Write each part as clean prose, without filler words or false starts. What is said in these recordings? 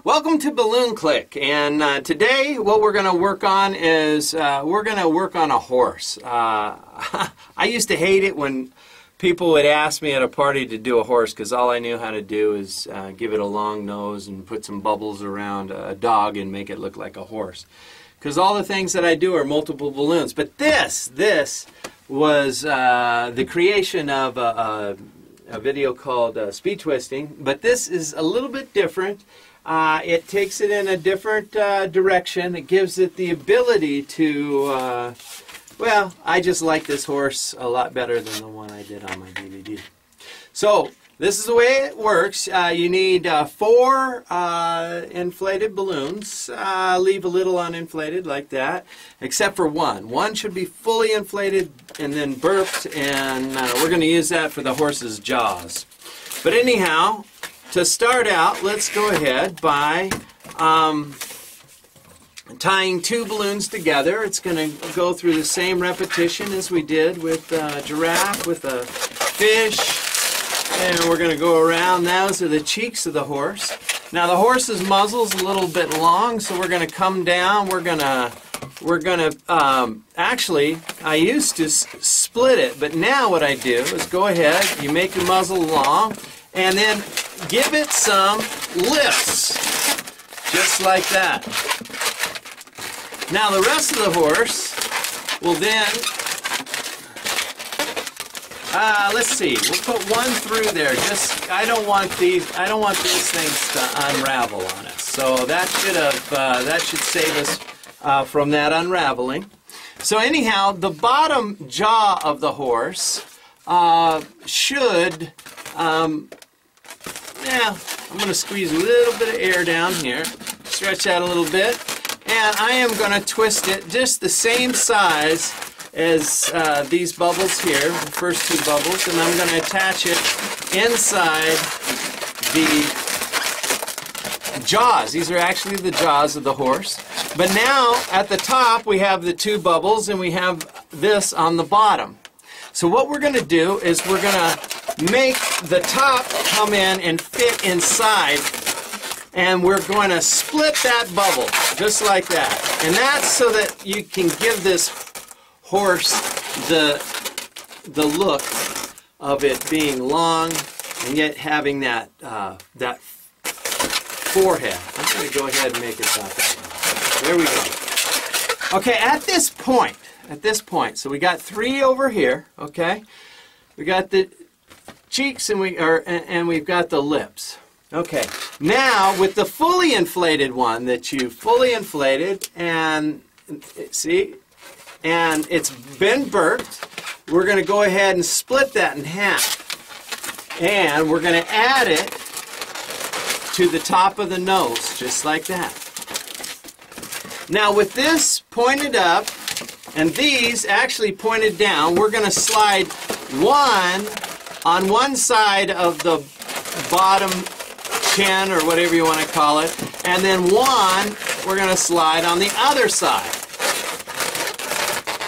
Welcome to Balloon Click, and today what we're going to work on is we're going to work on a horse. I used to hate it when people would ask me at a party to do a horse because all I knew how to do is give it a long nose and put some bubbles around a dog and make it look like a horse. Because all the things that I do are multiple balloons. But this was the creation of a video called Speed Twisting. But this is a little bit different. It takes it in a different direction. It gives it the ability to, well, I just like this horse a lot better than the one I did on my DVD. So, this is the way it works. You need 4 inflated balloons. Leave a little uninflated like that, except for one. One should be fully inflated and then burped, and we're going to use that for the horse's jaws. But anyhow, to start out, let's go ahead by tying 2 balloons together. It's going to go through the same repetition as we did with a giraffe, with a fish, and we're going to go around. Those are the cheeks of the horse. Now the horse's muzzle is a little bit long, so we're going to come down. We're going to actually, I used to split it, but now what I do is go ahead, you make the muzzle long, and then give it some lifts, just like that. Now the rest of the horse will then, let's see, we'll put one through there. Just, I don't want these things to unravel on us. So that should save us from that unraveling. So anyhow, the bottom jaw of the horse should. Yeah, I'm going to squeeze a little bit of air down here, stretch that a little bit, and I am going to twist it just the same size as these bubbles here, the first 2 bubbles, and I'm going to attach it inside the jaws. These are actually the jaws of the horse. But now, at the top, we have the 2 bubbles, and we have this on the bottom. So what we're going to do is we're going to make the top come in and fit inside, and we're going to split that bubble just like that. And that's so that you can give this horse the look of it being long and yet having that that forehead. I'm going to go ahead and make it about that way. There we go. Okay, at this point, so we got 3 over here. Okay, we got the cheeks and we've got the lips. Okay, now with the fully inflated one that you fully inflated, and see, and it's been burped, we're going to go ahead and split that in half, and we're going to add it to the top of the nose, just like that. Now with this pointed up and these actually pointed down, we're going to slide one on one side of the bottom chin, or whatever you want to call it, and then one we're going to slide on the other side.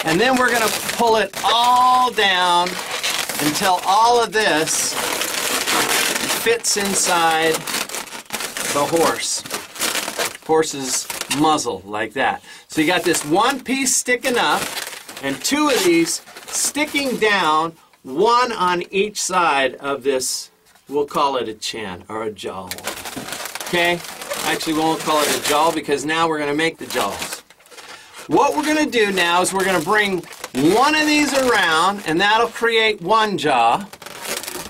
And then we're going to pull it all down until all of this fits inside the horse's muzzle, like that. So you got this one piece sticking up and 2 of these sticking down, one on each side of this, we'll call it a chin or a jaw. Okay? Actually, we won't call it a jaw because now we're going to make the jaws. What we're going to do now is we're going to bring one of these around, and that'll create one jaw.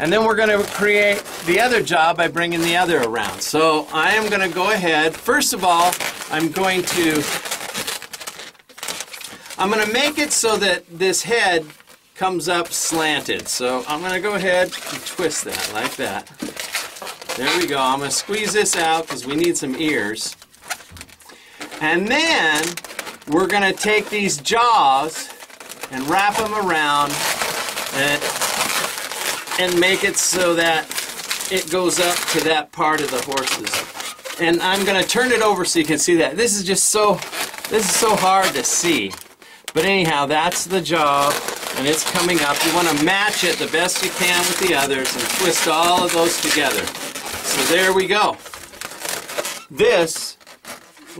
And then we're going to create the other jaw by bringing the other around. So I am going to go ahead. First of all, I'm going to make it so that this head comes up slanted. So I'm going to go ahead and twist that like that. There we go. I'm going to squeeze this out because we need some ears. And then we're going to take these jaws and wrap them around and make it so that it goes up to that part of the horse's. And I'm going to turn it over so you can see that. This is so hard to see. But anyhow, that's the jaw, and it's coming up. You want to match it the best you can with the others and twist all of those together. So there we go. this,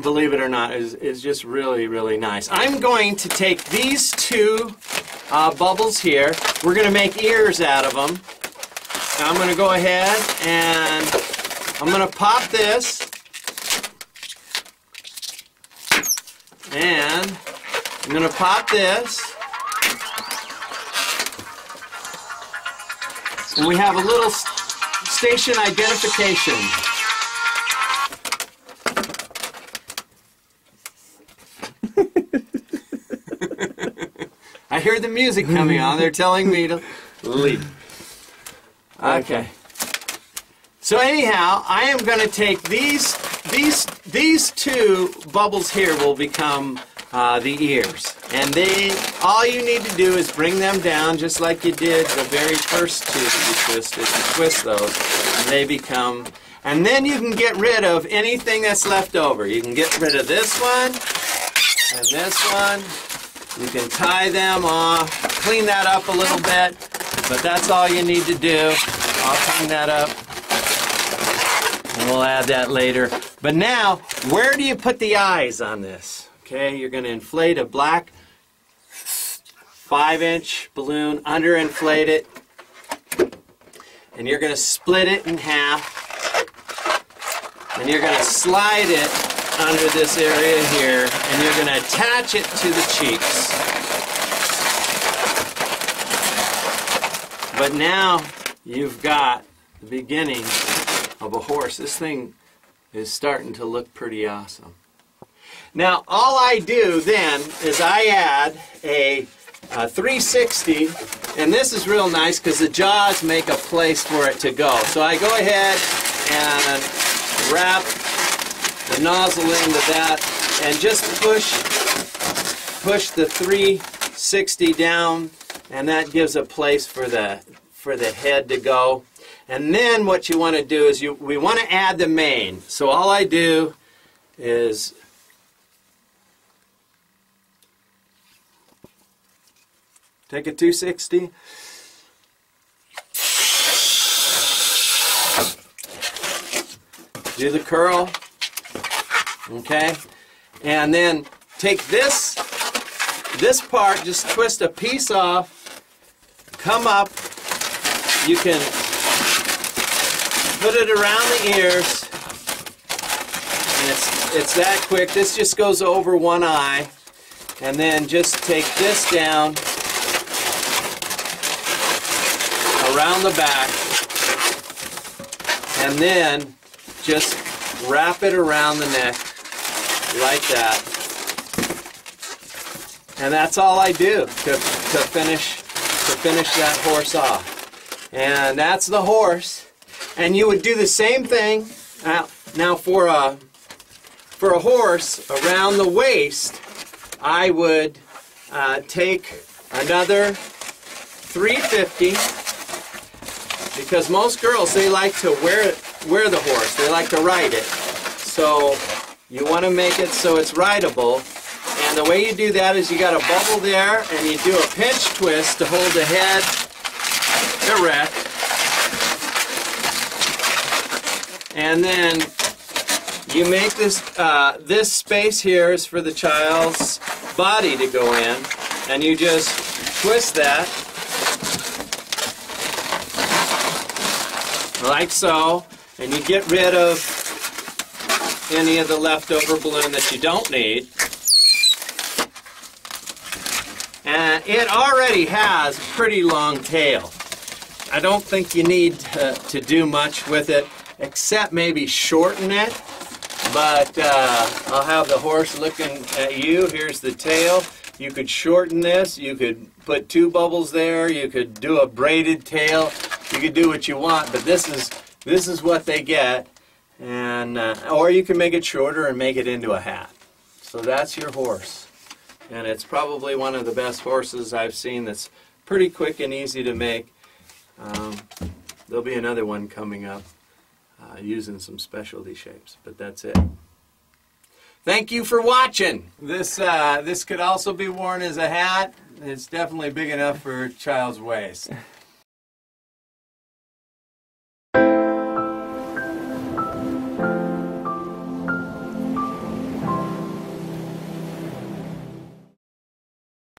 believe it or not, is just really, really nice. I'm going to take these two bubbles here. We're going to make ears out of them. I'm going to go ahead and I'm going to pop this. And I'm going to pop this. And we have a little station identification. I hear the music coming on. They're telling me to leave. Okay. So anyhow, I am going to take these two bubbles here will become the ears. And all you need to do is bring them down just like you did the very first two that you twisted. You twist those, and they become... And then you can get rid of anything that's left over. You can get rid of this one and this one. You can tie them off, clean that up a little bit, but that's all you need to do. I'll clean that up, and we'll add that later. But now, where do you put the eyes on this? Okay, you're going to inflate a black 5-inch balloon, underinflate it, and you're going to split it in half, and you're going to slide it under this area here, and you're going to attach it to the cheeks. But now you've got the beginning of a horse. This thing is starting to look pretty awesome. Now all I do then is I add a 360, and this is real nice because the jaws make a place for it to go. So I go ahead and wrap the nozzle into that and just push the 360 down, and that gives a place for the head to go. And then what you want to do is we want to add the mane. So all I do is take a 260, do the curl, okay, and then take this part, just twist a piece off, come up, you can put it around the ears, and it's that quick. This just goes over one eye, and then just take this down around the back, and then just wrap it around the neck like that. And that's all I do to finish that horse off. And that's the horse. And you would do the same thing now for a horse around the waist. I would take another 350, because most girls, they like to wear the horse. They like to ride it. So you want to make it so it's rideable. And the way you do that is you got a bubble there, and you do a pinch twist to hold the head erect. And then you make this, this space here is for the child's body to go in, and you just twist that like so, and you get rid of any of the leftover balloon that you don't need. And it already has a pretty long tail. I don't think you need to do much with it, except maybe shorten it. But I'll have the horse looking at you. Here's the tail. You could shorten this. You could put 2 bubbles there. You could do a braided tail. You could do what you want, but this is what they get. And or you can make it shorter and make it into a hat. So that's your horse. And it's probably one of the best horses I've seen that's pretty quick and easy to make. There'll be another one coming up using some specialty shapes, but that's it. Thank you for watching. This could also be worn as a hat. It's definitely big enough for a child's waist.